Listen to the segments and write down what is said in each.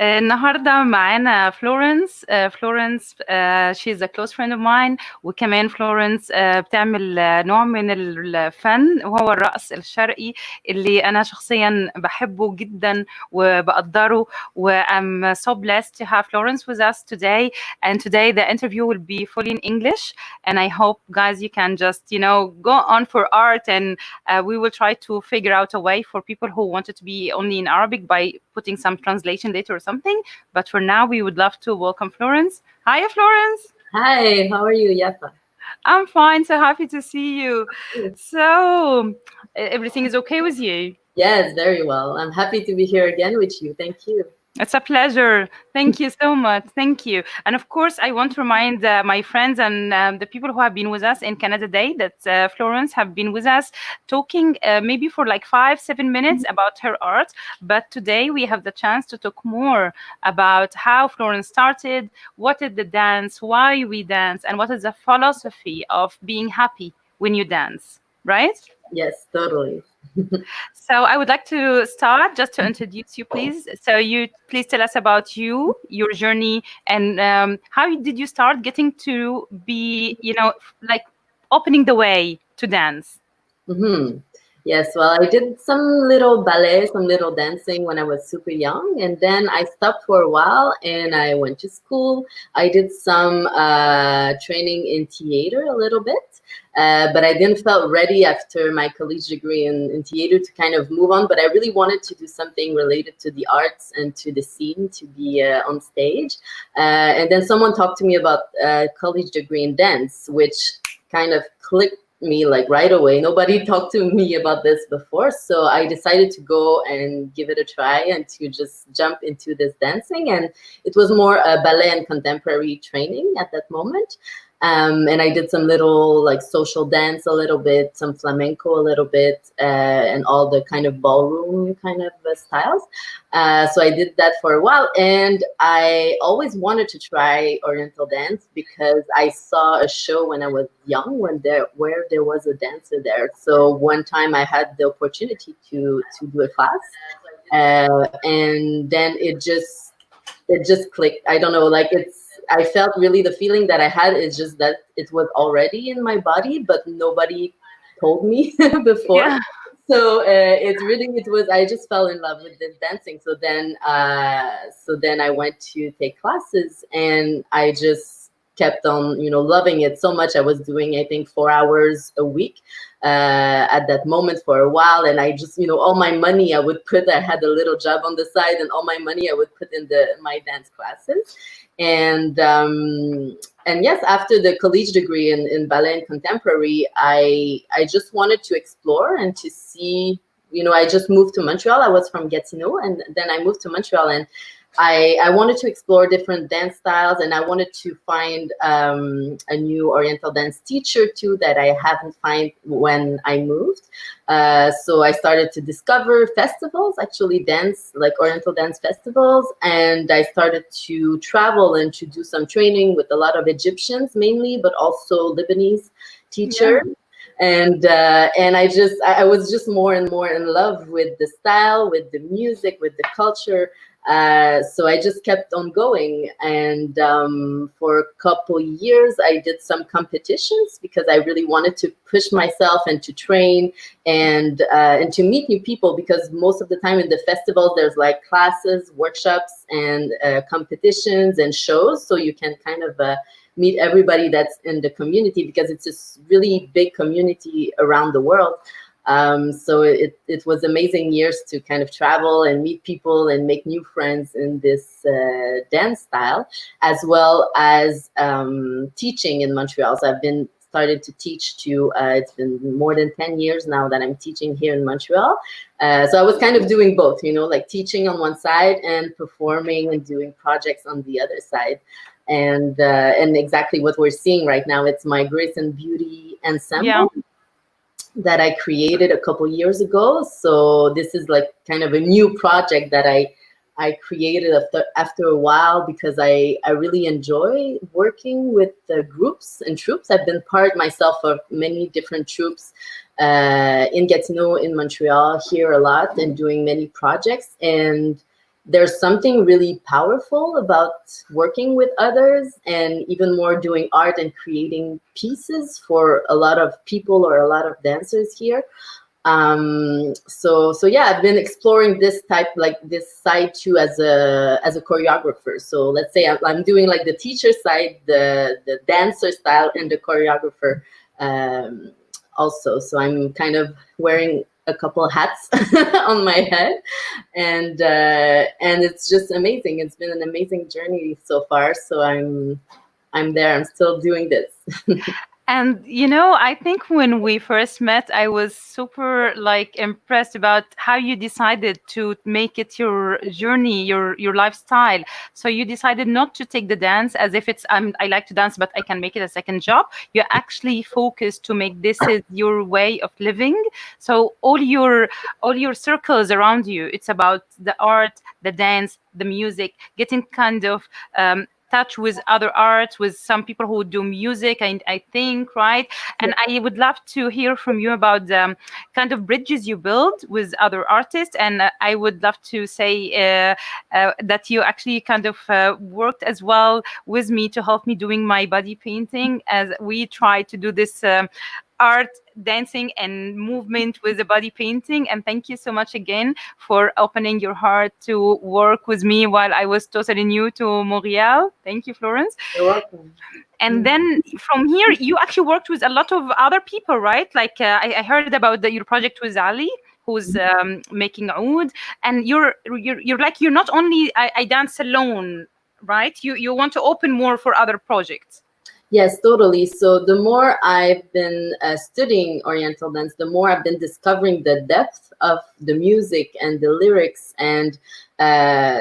النهارده معانا فلورنس. فلورنس she's a close friend of mine، وكمان فلورنس بتعمل نوع من الفن وهو الرقص الشرقي اللي أنا شخصيا بحبه جدا وبقدره. و I'm so blessed to have Florence with us today, and today the interview will be fully in English, and I hope guys you can just go on for art, and we will try to figure out a way for people who wanted to be only in Arabic by putting some translation later or something. But for now, we would love to welcome Florence. Hi, Florence. Hi, how are you, Yafa? I'm fine. So happy to see you. So everything is okay with you? Yes, very well. I'm happy to be here again with you. Thank you. It's a pleasure. Thank you so much. Thank you. And of course, I want to remind my friends and the people who have been with us in Canada Day that Florence have been with us talking maybe for like 5-7 minutes about her art. But today we have the chance to talk more about how Florence started, what is the dance, why we dance, and what is the philosophy of being happy when you dance, right? Yes, totally. So I would like to start just to introduce you, please. So you please tell us about you, your journey, and how did you start getting to be, like opening the way to dance? Yes, well, I did some little ballet, some little dancing when I was super young, and then I stopped for a while and I went to school. I did some training in theater a little bit, but I didn't feel ready after my college degree in theater to kind of move on, but I really wanted to do something related to the arts and to the scene, to be on stage. And then someone talked to me about college degree in dance, which kind of clicked me like right away. Nobody talked to me about this before, so I decided to go and give it a try and to just jump into this dancing. And it was more ballet and contemporary training at that moment. And I did some little like social dance a little bit, some flamenco a little bit, and all the kind of ballroom kind of styles. So I did that for a while, and I always wanted to try oriental dance because I saw a show when I was young where there was a dancer there. So one time I had the opportunity to do a class, and then it just clicked. I don't know, like I felt really the feeling that I had is just that it was already in my body, but nobody told me before. Yeah. So I just fell in love with this dancing. So then I went to take classes, and I just kept on, loving it so much. I was doing, I think, 4 hours a week at that moment for a while. And I just, all my money I had a little job on the side, and all my money I would put in my dance classes. And yes, after the college degree in ballet and contemporary, I just wanted to explore and to see, I just moved to Montreal. I was from Gatineau, and then I moved to Montreal, and I wanted to explore different dance styles, and I wanted to find a new oriental dance teacher too that I haven't found when I moved. So I started to discover festivals, actually oriental dance festivals, and I started to travel and to do some training with a lot of Egyptians mainly, but also Lebanese teachers. Yeah. And I was just more and more in love with the style, with the music, with the culture. So I just kept on going, and for a couple years I did some competitions because I really wanted to push myself and to train and to meet new people, because most of the time in the festivals there's like classes, workshops, and competitions and shows, so you can kind of meet everybody that's in the community, because it's a really big community around the world. So it was amazing years to kind of travel and meet people and make new friends in this dance style, as well as teaching in Montreal. So I've been started to teach too. It's been more than 10 years now that I'm teaching here in Montreal. So I was kind of doing both, like teaching on one side and performing and doing projects on the other side. And exactly what we're seeing right now, it's my Grace and Beauty Ensemble. Yeah. That I created a couple years ago. So this is like kind of a new project that I created after a while, because I really enjoy working with groups and troops. I've been part myself of many different troops in Gatineau, in Montreal, here a lot, and doing many projects. And there's something really powerful about working with others, and even more doing art and creating pieces for a lot of people or a lot of dancers here. So yeah, I've been exploring this type, like this side too, as a choreographer. So let's say I'm doing like the teacher side, the dancer style, and the choreographer also. So I'm kind of wearing a couple hats on my head, and it's just amazing. It's been an amazing journey so far. So I'm there. I'm still doing this. And I think when we first met, I was super impressed about how you decided to make it your journey, your lifestyle. So you decided not to take the dance as if it's I like to dance, but I can make it a second job. You actually focused to make this is your way of living. So all your circles around you, it's about the art, the dance, the music, getting kind of touch with other arts, with some people who do music, I think, right? And I would love to hear from you about the kind of bridges you build with other artists. And I would love to say that you actually kind of worked as well with me to help me doing my body painting, as we try to do this art, dancing, and movement with the body painting. And thank you so much again for opening your heart to work with me while I was totally new to Montreal. Thank you, Florence. You're welcome. And then from here, you actually worked with a lot of other people, right? Like I heard about your project with Ali, who's making oud, and you're not only I dance alone, right? You want to open more for other projects. Yes, totally. So the more I've been studying Oriental dance, the more I've been discovering the depth of the music and the lyrics, and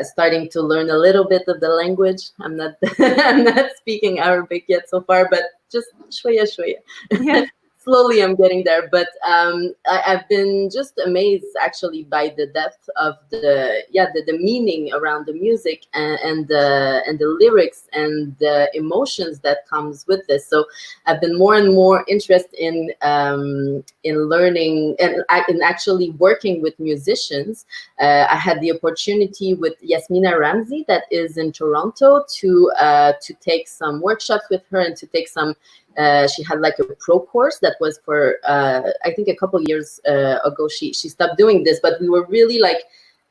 starting to learn a little bit of the language. I'm not I'm not speaking Arabic yet so far, but just shwaya shwaya. Yes. Slowly I'm getting there, but I've been just amazed actually by the depth of the meaning around the music and the lyrics and the emotions that comes with this. So I've been more and more interested in learning and in actually working with musicians. I had the opportunity with Yasmina Ramsey, that is in Toronto, to take some workshops with her and to take some. She had like a pro course that was for I think a couple years ago. She stopped doing this, but we were really like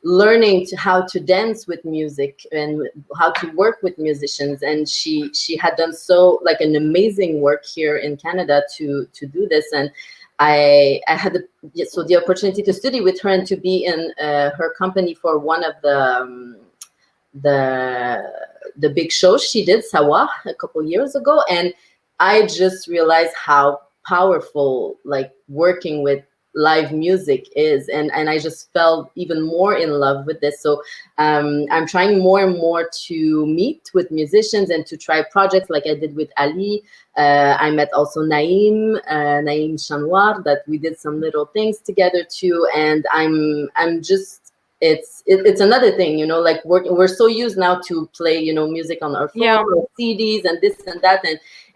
learning how to dance with music and how to work with musicians. And she had done so like an amazing work here in Canada to do this. And I had the opportunity to study with her and to be in her company for one of the big shows she did, Sawa, a couple years ago. And I just realized how powerful like working with live music is, and I just felt even more in love with this. So I'm trying more and more to meet with musicians and to try projects like I did with Ali. I met also Naim Shanwar, that we did some little things together too. And I'm just it's another thing, you know, like we're so used now to play, you know, music on our phone or CDs and this and that,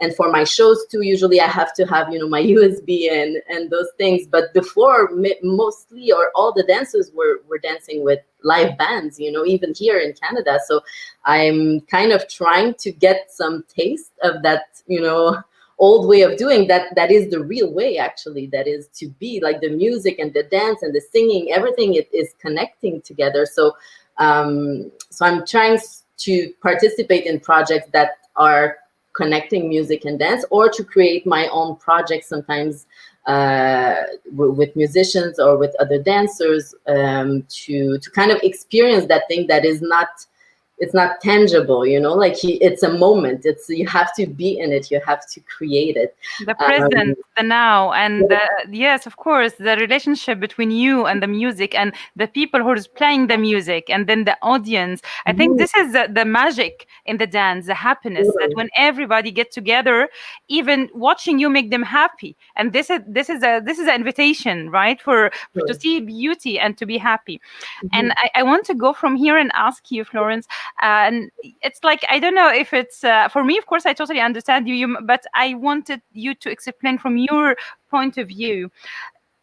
and for my shows too, usually I have to have, you know, my USB and those things. But before, mostly or all the dancers were dancing with live bands, you know, even here in Canada. So I'm kind of trying to get some taste of that, you know, old way of doing that is the real way, actually, that is to be like the music and the dance and the singing, everything it is connecting together. So so I'm trying to participate in projects that are connecting music and dance, or to create my own projects sometimes with musicians or with other dancers, to kind of experience that thing that is not, it's not tangible, you know, like it's a moment. It's, you have to be in it. You have to create it. The present, the now, and yes, of course, the relationship between you and the music and the people who is playing the music, and then the audience. I think this is the magic in the dance, the happiness, that when everybody get together, even watching you make them happy. And this is an invitation, right, for to see beauty and to be happy. And I want to go from here and ask you, Florence. And it's like, I don't know if it's for me, of course I totally understand you, but I wanted you to explain from your point of view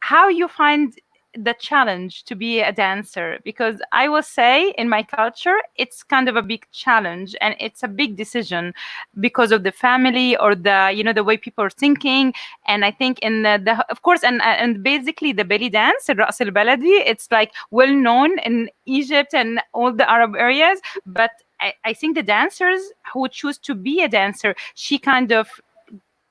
how you find the challenge to be a dancer? Because I will say in my culture, it's kind of a big challenge and it's a big decision because of the family or the, you know, the way people are thinking. And I think in the of course, and basically the belly dance, الرقص البلدي, it's like well known in Egypt and all the Arab areas. But I think the dancers who would choose to be a dancer, she kind of,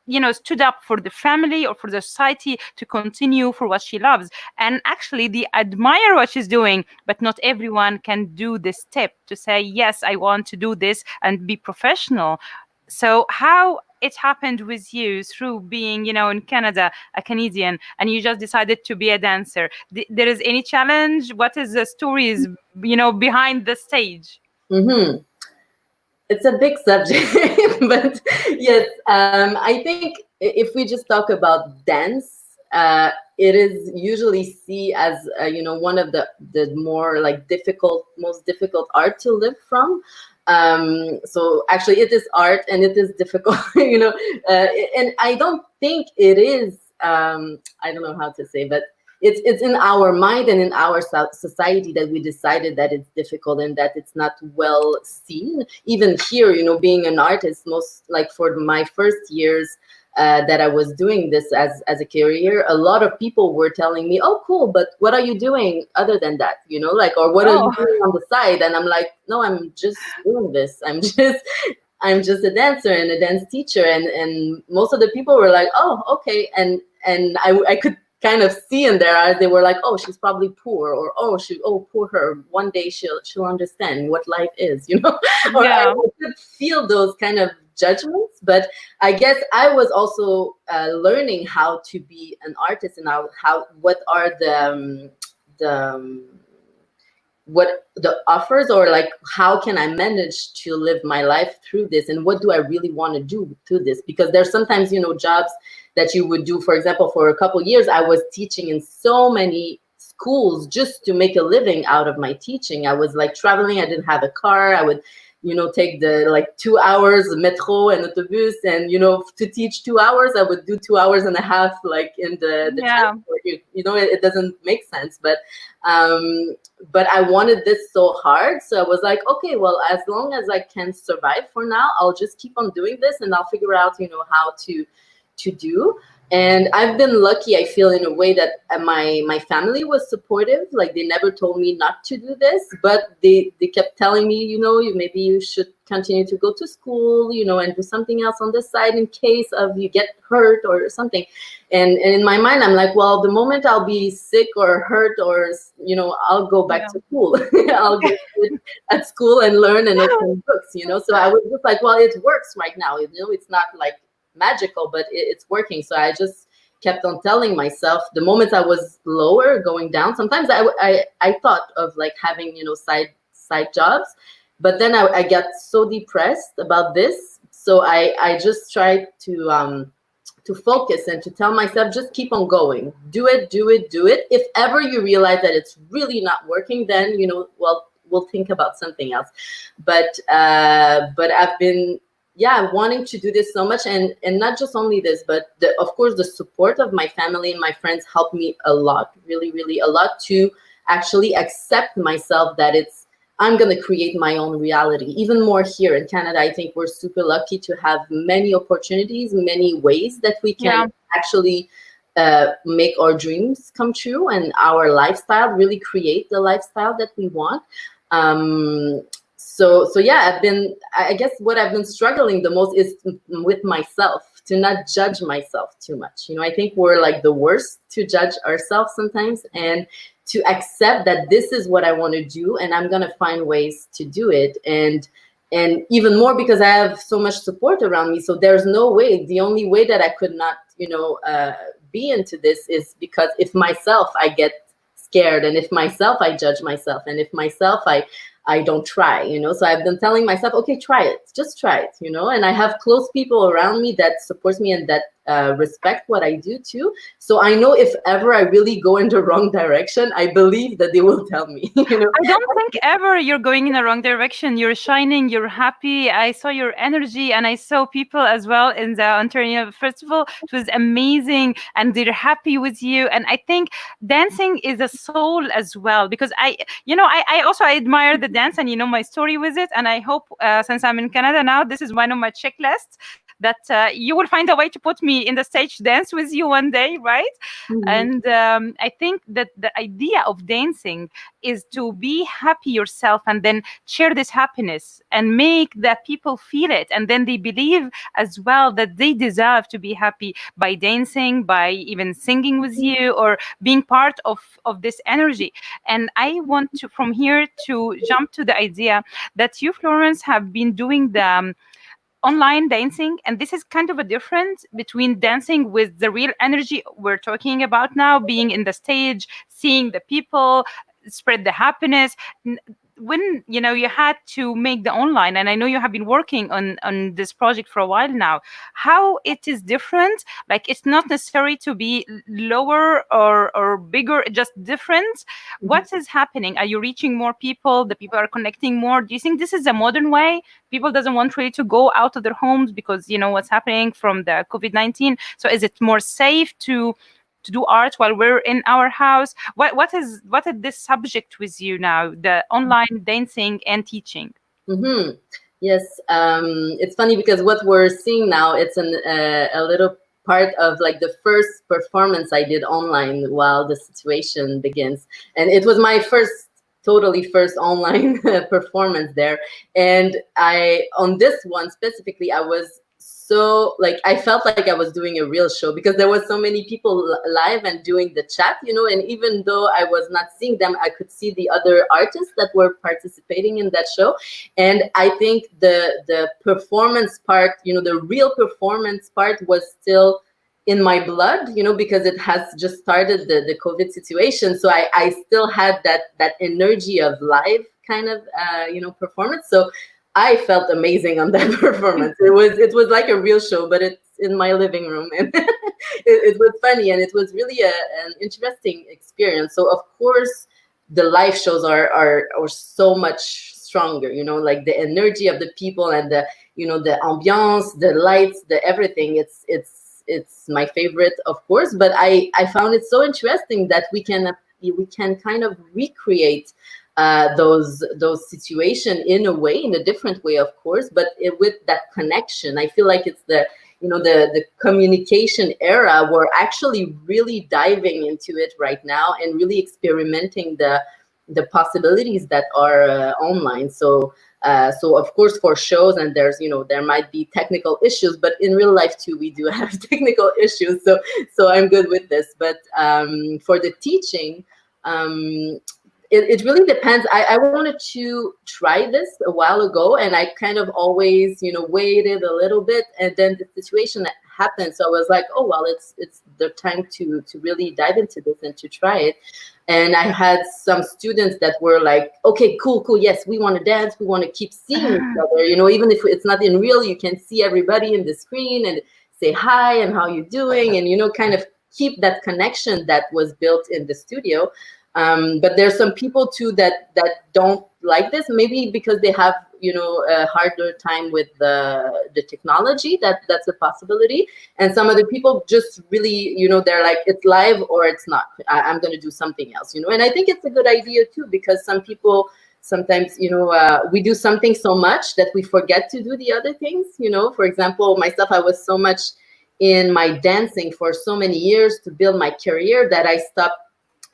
you know, stood up for the family or for the society to continue for what she loves. And actually they admire what she's doing, but not everyone can do this step to say, yes, I want to do this and be professional. So how it happened with you through being, you know, in Canada, a Canadian, and you just decided to be a dancer? There is any challenge? What is the stories, you know, behind the stage? Mm-hmm. It's a big subject, but yes, I think if we just talk about dance, it is usually seen as you know, one of the more like most difficult art to live from. So actually, it is art and it is difficult, you know, and I don't think it is. I don't know how to say, but it's in our mind and in our society that we decided that it's difficult and that it's not well seen. Even here, you know, being an artist, most like for my first years that I was doing this as a career, a lot of people were telling me, "Oh, cool, but what are you doing other than that?" You know, like, or what are you doing on the side? And I'm like, no, I'm just doing this. I'm just a dancer and a dance teacher. And most of the people were like, oh, okay. And I could kind of see in their eyes, they were like, oh, she's probably poor, or oh, poor her. One day she'll understand what life is, you know. Or Yeah. I could feel those kind of judgments. But I guess I was also learning how to be an artist and what are what the offers, or like how can I manage to live my life through this, and what do I really want to do through this? Because there's sometimes, you know, jobs that you would do. For example, for a couple of years I was teaching in so many schools just to make a living out of my teaching. I was like traveling, I didn't have a car, I would, you know, take the like 2 hours metro and autobus, and you know, to teach 2 hours I would do 2 hours and a half like in the transport. You know, it doesn't make sense. But I wanted this so hard, so I was like, okay, well, as long as I can survive for now, I'll just keep on doing this and I'll figure out, you know, how to do. And I've been lucky, I feel, in a way that my family was supportive. Like, they never told me not to do this, but they kept telling me, you know, maybe you should continue to go to school, you know, and do something else on the side in case of you get hurt or something. And in my mind, I'm like, well, the moment I'll be sick or hurt, or, you know, I'll go back to school. I'll go at school and learn and open books, you know. So I was just like, well, it works right now, you know, it's not like magical, but it's working. So I just kept on telling myself, the moment I was lower, going down, sometimes I thought of like having, you know, side jobs, but then I got so depressed about this. So I just tried to focus and to tell myself, just keep on going, do it. If ever you realize that it's really not working, then, you know, well, we'll think about something else. But I've been wanting to do this so much, and not just only this, but of course the support of my family and my friends helped me a lot, really, really a lot, to actually accept myself that I'm going to create my own reality. Even more here in Canada, I think we're super lucky to have many opportunities, many ways that we can actually make our dreams come true, and our lifestyle, really create the lifestyle that we want. So yeah, I guess what I've been struggling the most is with myself, to not judge myself too much. You know, I think we're like the worst to judge ourselves sometimes, and to accept that this is what I want to do, and I'm going to find ways to do it. And even more because I have so much support around me. So there's no way, the only way that I could not, you know, be into this is because if myself I get scared, and if myself I judge myself, and if myself I don't try, you know. So I've been telling myself, okay, try it, just try it, you know. And I have close people around me that supports me and that respect what I do too. So I know if ever I really go in the wrong direction, I believe that they will tell me. You know, I don't think ever you're going in the wrong direction. You're shining, you're happy. I saw your energy, and I saw people as well in the Ontario Festival. It was amazing, and they're happy with you. And I think dancing is a soul as well, because I also admire the dance, and my story with it. And I hope, since I'm in Canada now, this is one of my checklists, that you will find a way to put me in the stage dance with you one day, right? And I think that the idea of dancing is to be happy yourself, and then share this happiness and make the people feel it, and then they believe as well that they deserve to be happy by dancing, by even singing with you, or being part of this energy. And I want to, from here, to jump to the idea that you, Florence, have been doing the online dancing, and this is kind of a difference between dancing with the real energy we're talking about now, being in the stage, seeing the people, spread the happiness. When you had to make the online, and I know you have been working on this project for a while now, how it is different? Like, it's not necessary to be lower or bigger, just different. What is happening? Are you reaching more people? The people are connecting more? Do you think this is a modern way? People doesn't want really to go out of their homes because what's happening from the COVID-19. So is it more safe to do art while we're in our house? What is this subject with you now, the online dancing and teaching? Yes, it's funny because what we're seeing now, it's a little part of like the first performance I did online while the situation begins, and it was my totally first online performance there. And on this one specifically, I was so like, I felt like I was doing a real show, because there was so many people live and doing the chat, and even though I was not seeing them, I could see the other artists that were participating in that show. And I think the performance part, the real performance part was still in my blood, because it has just started the COVID situation. So I still had that energy of live kind of, performance. So I felt amazing on that performance. It was like a real show, but it's in my living room, and it was funny, and it was really an interesting experience. So of course, the live shows are so much stronger. Like the energy of the people, and the the ambiance, the lights, the everything. It's my favorite, of course. But I found it so interesting that we can kind of recreate those situations in a different way, of course, but with that connection. I feel like it's the communication era. We're actually really diving into it right now, and really experimenting the possibilities that are online. So of course, for shows, and there's there might be technical issues, but in real life too, we do have technical issues. So I'm good with this. But for the teaching, it really depends. I wanted to try this a while ago, and I kind of always, waited a little bit, and then the situation happened. So I was like, oh, well, it's the time to really dive into this and to try it. And I had some students that were like, okay, cool. Yes, we want to dance. We want to keep seeing each other. Even if it's not in real, you can see everybody in the screen and say hi and how you're doing, and, kind of keep that connection that was built in the studio. But there's some people too that don't like this, maybe because they have a harder time with the technology. That's a possibility. And some other people just really they're like, it's live or it's not. I'm going to do something else. And I think it's a good idea too, because some people sometimes we do something so much that we forget to do the other things. For example, myself, I was so much in my dancing for so many years to build my career that I stopped.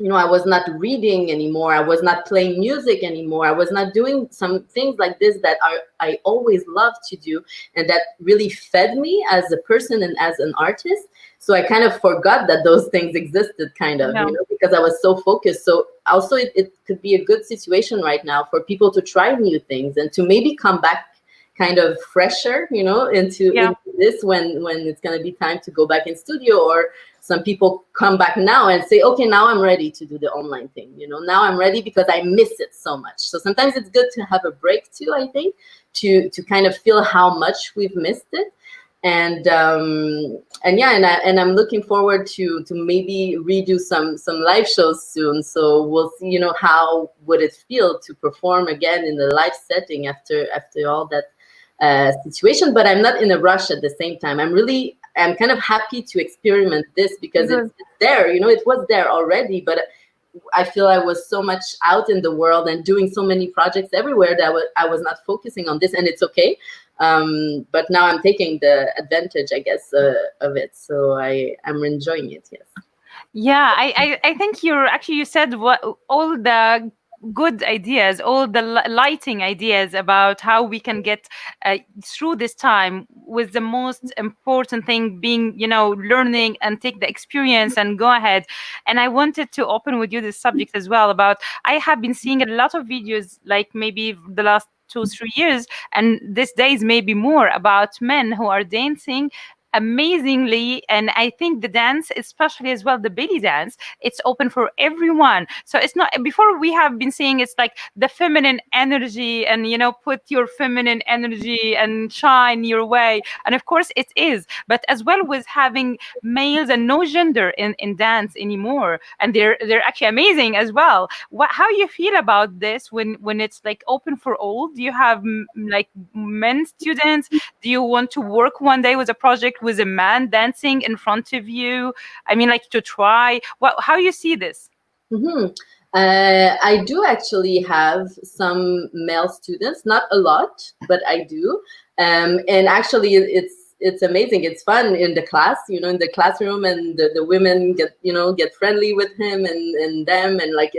I was not reading anymore. I was not playing music anymore. I was not doing some things like this that I always loved to do, and that really fed me as a person and as an artist. So I kind of forgot that those things existed, kind of, because I was so focused. So also it could be a good situation right now for people to try new things and to maybe come back kind of fresher, into this when it's going to be time to go back in studio. Or some people come back now and say, okay, now I'm ready to do the online thing. Now I'm ready because I miss it so much. So sometimes it's good to have a break too, I think, to kind of feel how much we've missed it. And I'm looking forward to maybe redo some live shows soon. So we'll see, how would it feel to perform again in the live setting after all that situation. But I'm not in a rush at the same time. I'm kind of happy to experiment this because it's there. It was there already, but I feel I was so much out in the world and doing so many projects everywhere that I was not focusing on this, and it's okay. But now I'm taking the advantage, I guess, of it. So I'm enjoying it. Yes. Yeah, I think you said what all the good ideas, all the lighting ideas about how we can get through this time, with the most important thing being, learning and take the experience and go ahead. And I wanted to open with you this subject as well about, I have been seeing a lot of videos, like maybe the last 2-3 years, and these days maybe more, about men who are dancing amazingly. And I think the dance, especially as well the belly dance, it's open for everyone. So it's not, before we have been saying it's like the feminine energy and put your feminine energy and shine your way, and of course it is, but as well with having males and no gender in dance anymore, and they're actually amazing as well. How you feel about this when it's like open for all? Do you have like men students? Do you want to work one day with a project with a man dancing in front of you? I mean, like, to try. How you see this? Mm-hmm. I do actually have some male students, not a lot, but I do. And actually, it's amazing. It's fun in the class, in the classroom, and the women get friendly with him and them, and like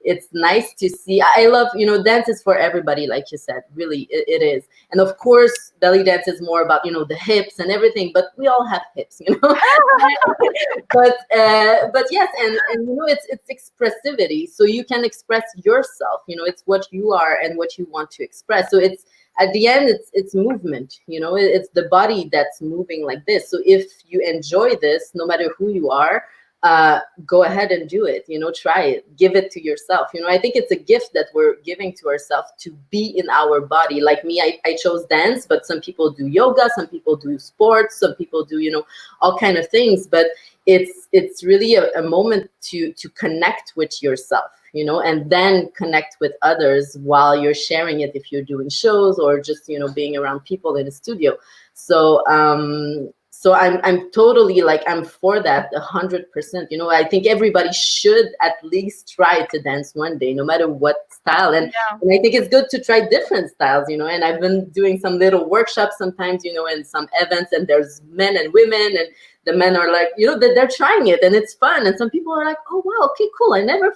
it's nice to see. I love, dance is for everybody, like you said. Really, it is. And of course, belly dance is more about, the hips and everything, but we all have hips, but yes, and it's expressivity. So you can express yourself, it's what you are and what you want to express. So it's, at the end, it's movement, it's the body that's moving like this. So if you enjoy this, no matter who you are, go ahead and do it, try it, give it to yourself. I think it's a gift that we're giving to ourselves, to be in our body. Like me, I chose dance, but some people do yoga, some people do sports, some people do, all kind of things. But it's really a moment to connect with yourself, and then connect with others while you're sharing it, if you're doing shows or just, being around people in a studio. So I'm totally, like, I'm for that 100%. I think everybody should at least try to dance one day, no matter what style. And I think it's good to try different styles, and I've been doing some little workshops sometimes, in some events, and there's men and women, and the men are like, they're trying it and it's fun. And some people are like, oh, wow, okay, cool. I never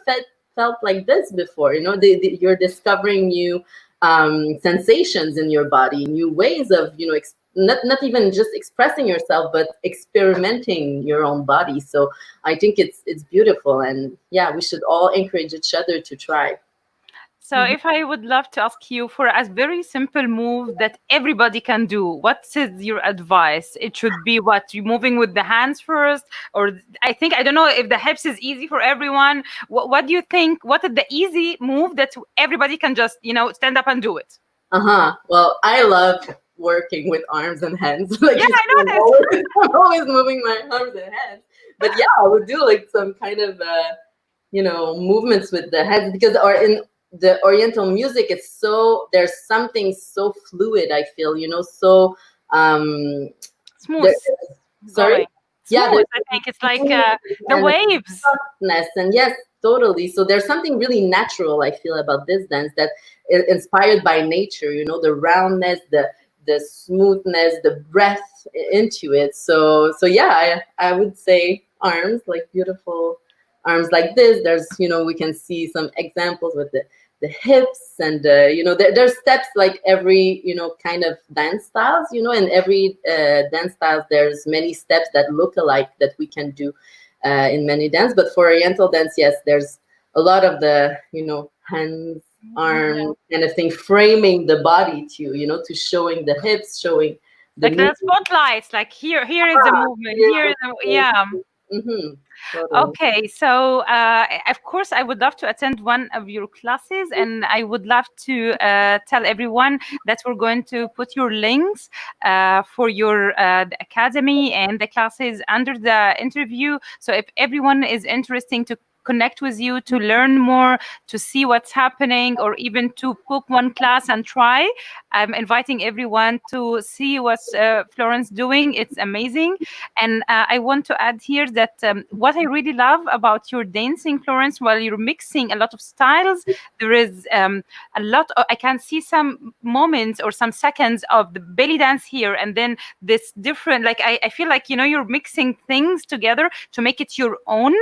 felt like this before. You're discovering new sensations in your body, new ways of, not even just expressing yourself, but experimenting your own body. So I think it's beautiful, and yeah, we should all encourage each other to try. So if I would love to ask you for a very simple move that everybody can do, what is your advice? It should be what? You moving with the hands first? Or I don't know if the hips is easy for everyone. What do you think? What is the easy move that everybody can just, stand up and do it? Well, I love working with arms and hands. Like, yeah, I know this. I'm always moving my arms and hands. But yeah, I would do like some kind of, movements with the hands, because in the oriental music, there's something so fluid, I feel, so smooth. Sorry? Smooth, I think it's like the waves. Softness, and yes, totally. So there's something really natural, I feel, about this dance that is inspired by nature, the roundness, the smoothness, the breath into it. So yeah, I would say arms, like beautiful arms like this. There's, we can see some examples with the hips, and there's steps like every kind of dance styles, in every dance styles there's many steps that look alike that we can do in many dance. But for oriental dance, yes, there's a lot of the hands, arms, kind of thing, framing the body to showing the hips, showing the spotlights, like here is the movement, here is the, Totally. Okay, so of course, I would love to attend one of your classes, and I would love to tell everyone that we're going to put your links for your the academy and the classes under the interview. So if everyone is interested to connect with you, to learn more, to see what's happening, or even to book one class and try, I'm inviting everyone to see what's Florence doing. It's amazing. And I want to add here that what I really love about your dancing, Florence, while you're mixing a lot of styles, there is a lot of, I can see some moments or some seconds of the belly dance here, and then this different, like I feel like, you know, you're mixing things together to make it your own.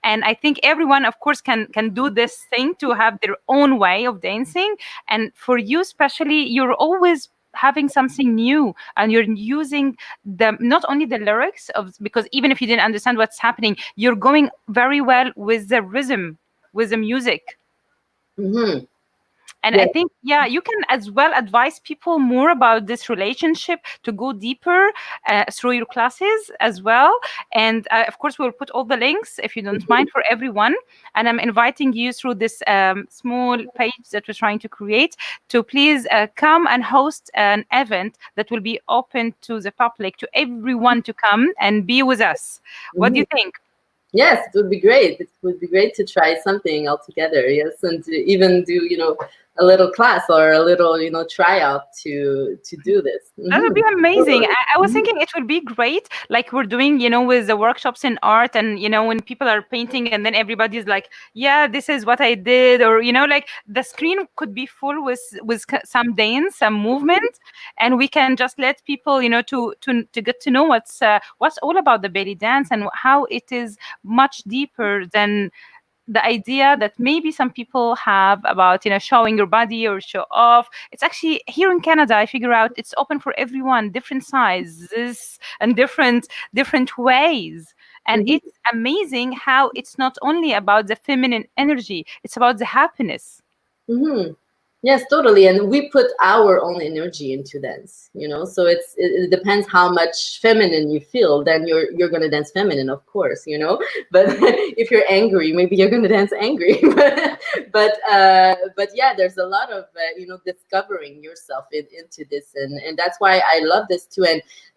And I think everyone, of course, can do this thing to have their own way of dancing. And for you especially, you're always having something new, and you're using the not only the lyrics of, because even if you didn't understand what's happening, you're going very well with the rhythm, with the music. And I think, yeah, you can as well advise people more about this relationship to go deeper through your classes as well. And of course, we'll put all the links, if you don't mind, for everyone. And I'm inviting you through this small page that we're trying to create to please come and host an event that will be open to the public, to everyone to come and be with us. What do you think? Yes, it would be great. It would be great to try something all together. Yes, and to even do, you know, a little class or a little, you know, tryout to do this. That would be amazing. I was thinking it would be great, like we're doing, you know, with the workshops in art, and, you know, when people are painting and then everybody's like, yeah, this is what I did, or, you know, like the screen could be full with some dance, some movement, and we can just let people, you know, to get to know what's all about the belly dance and how it is much deeper than the idea that maybe some people have about, you know, showing your body or show off. It's actually here in Canada, I figure out it's open for everyone, different sizes and different ways. And it's amazing how it's not only about the feminine energy, it's about the happiness. Yes, totally. And we put our own energy into dance, you know, so it depends how much feminine you feel, then you're going to dance feminine, of course, you know, but if you're angry, maybe you're going to dance angry. but yeah, there's a lot of, you know, discovering yourself into this. And that's why I love this too.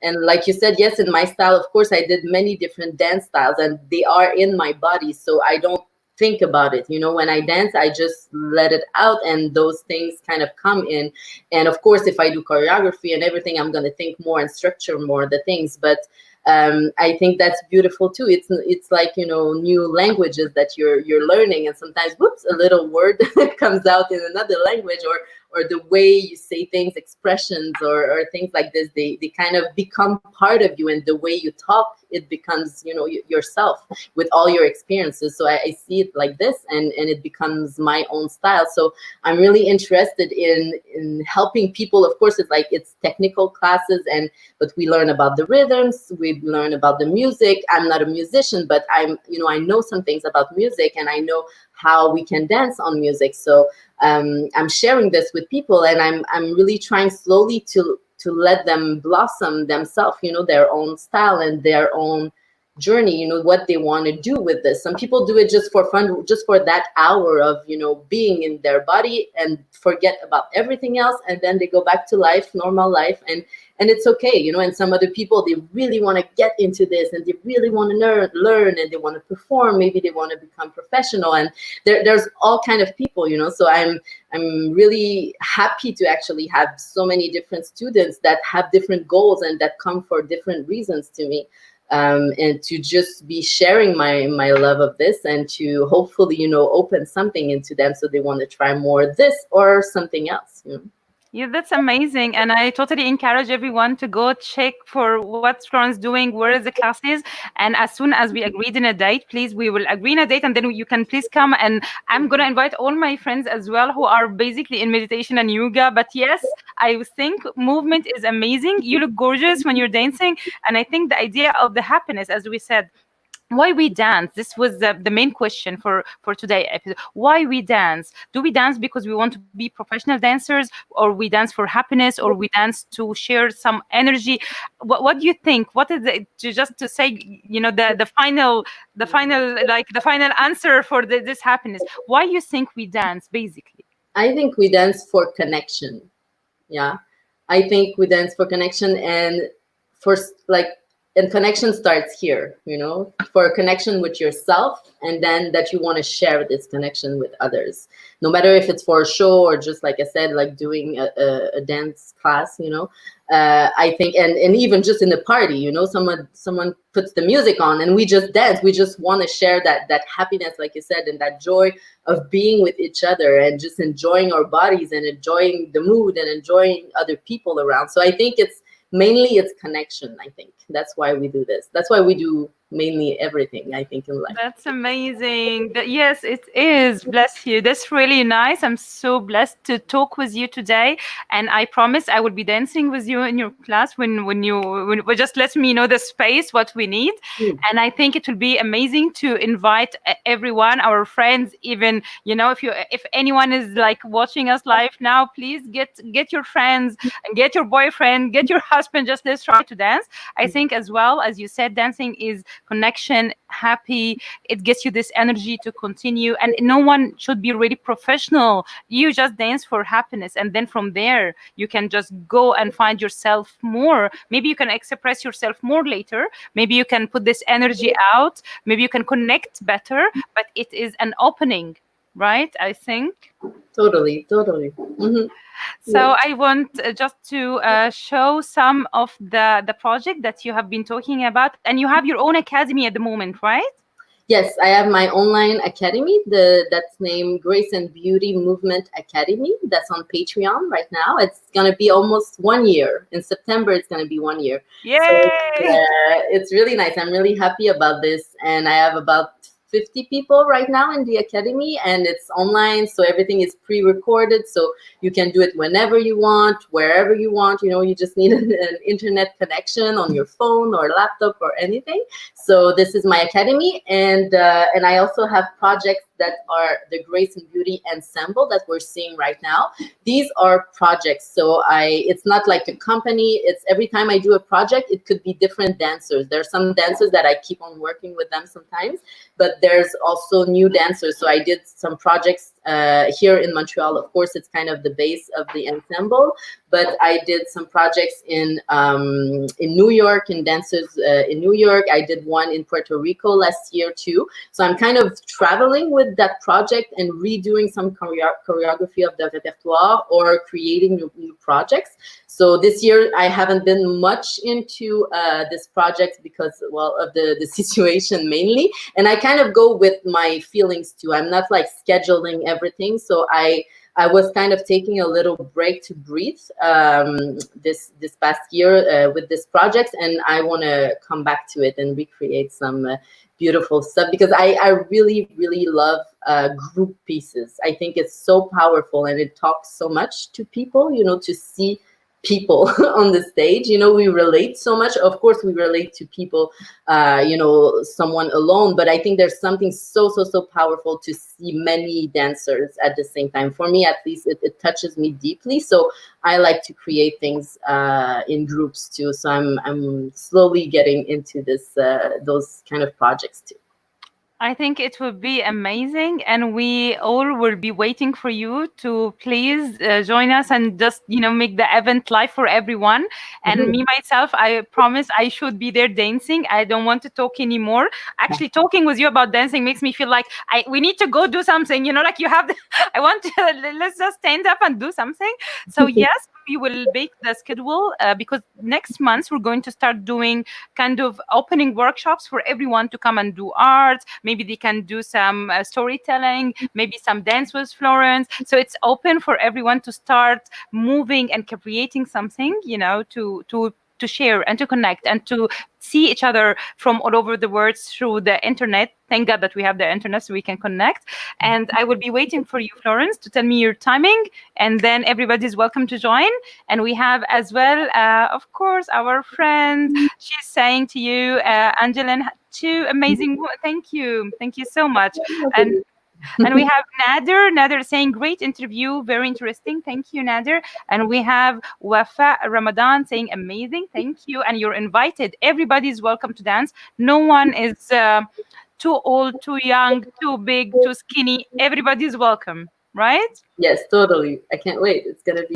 And like you said, yes, in my style, of course, I did many different dance styles and they are in my body. So I don't think about it, you know, when I dance, I just let it out and those things kind of come in. And of course, if I do choreography and everything, I'm going to think more and structure more the things. But I think that's beautiful too. It's like, you know, new languages that you're learning, and sometimes, whoops, a little word comes out in another language, or the way you say things, expressions, or things like this, they kind of become part of you, and the way you talk, it becomes, you know, yourself with all your experiences. So I see it like this, and it becomes my own style. So I'm really interested in helping people. Of course, it's technical classes, but we learn about the rhythms, we learn about the music. I'm not a musician, but I know some things about music, and I know how we can dance on music. So I'm sharing this with people, and I'm really trying slowly to let them blossom themselves, you know, their own style and their own journey, you know, what they want to do with this. Some people do it just for fun, just for that hour of, you know, being in their body and forget about everything else, and then they go back to life, normal life, and it's okay, you know. And some other people, they really want to get into this, and they really want to learn, and they want to perform, maybe they want to become professional, and there's all kind of people, you know. So I'm really happy to actually have so many different students that have different goals and that come for different reasons to me. And to just be sharing my love of this, and to hopefully, you know, open something into them so they want to try more of this or something else, you know. Yeah, that's amazing. And I totally encourage everyone to go check for what Florence doing, where is the classes. And as soon as we agreed in a date, please, we will agree in a date, and then you can please come. And I'm going to invite all my friends as well who are basically in meditation and yoga. But yes, I think movement is amazing. You look gorgeous when you're dancing. And I think the idea of the happiness, as we said, why we dance. This was the main question for today episode. Why we dance? Do we dance because we want to be professional dancers, or we dance for happiness, or we dance to share some energy? What do you think? What is it, just to say, the final answer for this happiness? Why you think we dance basically? I think we dance for connection. Yeah, I think we dance for connection, and and connection starts here, for a connection with yourself, and then that you want to share this connection with others, no matter if it's for a show or just, like I said, like doing a dance class, I think, and even just in the party, someone puts the music on and we just dance. We just want to share that happiness, like you said, and that joy of being with each other and just enjoying our bodies and enjoying the mood and enjoying other people around. So I think it's connection. I think that's why we do this. That's why we do mainly everything, I think, in life. That's amazing. Yes, it is. Bless you. That's really nice. I'm so blessed to talk with you today, and I promise I will be dancing with you in your class when just let me know the space, what we need. And I think it will be amazing to invite everyone, our friends, even, if anyone is like watching us live now, please get your friends and get your boyfriend, get your husband. Just let's try to dance. I think, as well as you said, dancing is connection, happy. It gets you this energy to continue, and no one should be really professional. You just dance for happiness, and then from there you can just go and find yourself more. Maybe you can express yourself more later. Maybe you can put this energy out. Maybe you can connect better, but it is an opening, right? I think totally. Mm-hmm. So I want just to show some of the project that you have been talking about, and you have your own academy at the moment, right? Yes, I have my online academy. That's named Grace and Beauty Movement Academy. That's on Patreon right now. It's gonna be almost 1 year. In September, it's gonna be 1 year. Yay! So it's really nice. I'm really happy about this, and I have about 50 people right now in the academy, and it's online, so everything is pre-recorded, so you can do it whenever you want, wherever you want. You just need an internet connection on your phone or laptop or anything. So this is my academy, and I also have projects that are the Grace and Beauty Ensemble that we're seeing right now. These are projects, so it's not like a company. It's every time I do a project, it could be different dancers. There are some dancers that I keep on working with them sometimes, but there's also new dancers. So I did some projects here in Montreal. Of course, it's kind of the base of the ensemble, but I did some projects in New York, in dancers in New York. I did one in Puerto Rico last year too. So I'm kind of traveling with that project and redoing some choreography of the repertoire or creating new projects. So this year I haven't been much into this project because, well, of the situation mainly. And I kind of go with my feelings too. I'm not like scheduling everything. So I was kind of taking a little break to breathe this past year with this project, and I want to come back to it and recreate some beautiful stuff, because I really, really love group pieces. I think it's so powerful, and it talks so much to people, to see people on the stage. We relate so much. Of course, we relate to people, someone alone, but I think there's something so powerful to see many dancers at the same time. For me, at least, it touches me deeply. So I like to create things in groups too. So I'm slowly getting into those kind of projects too. I think it would be amazing, and we all will be waiting for you to please join us and just make the event live for everyone. And me myself, I promise I should be there dancing. I don't want to talk anymore. Actually, talking with you about dancing makes me feel like we need to go do something. Like you have. I want to let's just stand up and do something. So yes, we will make the schedule because next month we're going to start doing kind of opening workshops for everyone to come and do art. Maybe they can do some storytelling, maybe some dance with Florence. So it's open for everyone to start moving and creating something, to to share and to connect and to see each other from all over the world through the internet. Thank God that we have the internet so we can connect. And I will be waiting for you, Florence, to tell me your timing, and then everybody's welcome to join. And we have as well, of course, our friend. She's saying to you, Angeline, two amazing. Thank you so much. And we have Nader saying, great interview, very interesting. Thank you, Nader. And we have Wafa Ramadan saying, amazing. Thank you. And you're invited. Everybody's welcome to dance. No one is too old, too young, too big, too skinny. Everybody's welcome, right? Yes, totally. I can't wait. It's gonna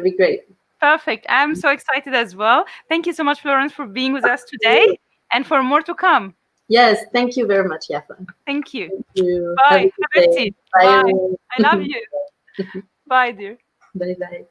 be great. Perfect. I'm so excited as well. Thank you so much, Florence, for being with us today, and for more to come. Yes, thank you very much, Yafa. Thank you. Thank you. Bye. Bye. Bye. I love you. Bye, dear. Bye bye.